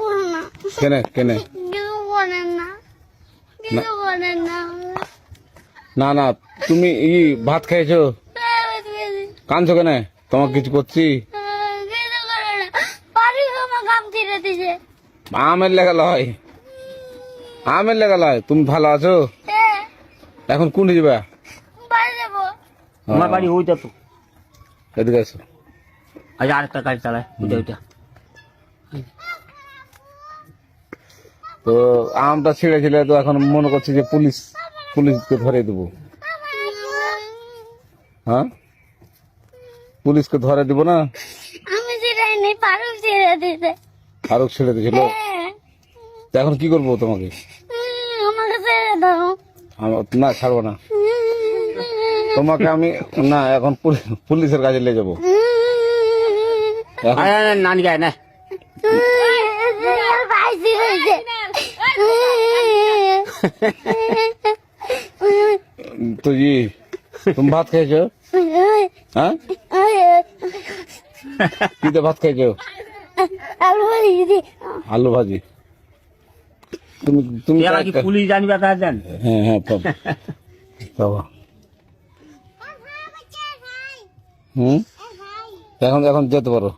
করো না। কেনে কেনে কিছু করেন না, কিছু করেন না। না না তুমি ভাত খেয়েছো? কাঁদছো কেন? তোমাকে কিছু করছি? কিছু করে না, বাড়ি আমার কাম ছেড়ে দিছে। আমের লেগা লয়, আমের লেগা লয়। তুমি ভালো আছো? হ্যাঁ, এখন কোন যাবে? বাড়ি যাবো। আমার বাড়ি ওইটা তো। এদিকে আসো। আজ আরেকটা গাড়ি চালায় ওইটা ওইটা। তো আমটা ছিঁড়েছিলে তো এখন মনে করছি যে পুলিশকে ধরে দেবো। হ্যাঁ, পুলিশকে ধরে দিব না? আমি ছেড়াই নেই, ফারুক ছেড়ে দিছে। ফারুক ছেড়ে দিয়েছিল। হ্যাঁ। তো এখন কি করবো তোমাকে? আমাকে ছেড়ে দাও। না ছাড়বো না তোমাকে আমি। না এখন পুলিশের কাছে নিয়ে যাবো। এখন নানি গায়ে না পাইছি হয়েছে। তো তুমি ভাত খেয়েছো? হ্যাঁ, কি দিয়ে ভাত খেয়েছো? আলু ভাজি দিদি। আলু ভাজি। তুমি তুমি এরা কি পুলিশ জানবে তা জান? হ্যাঁ হ্যাঁ বাবা। হুম, এখন এখন যেতে পারো।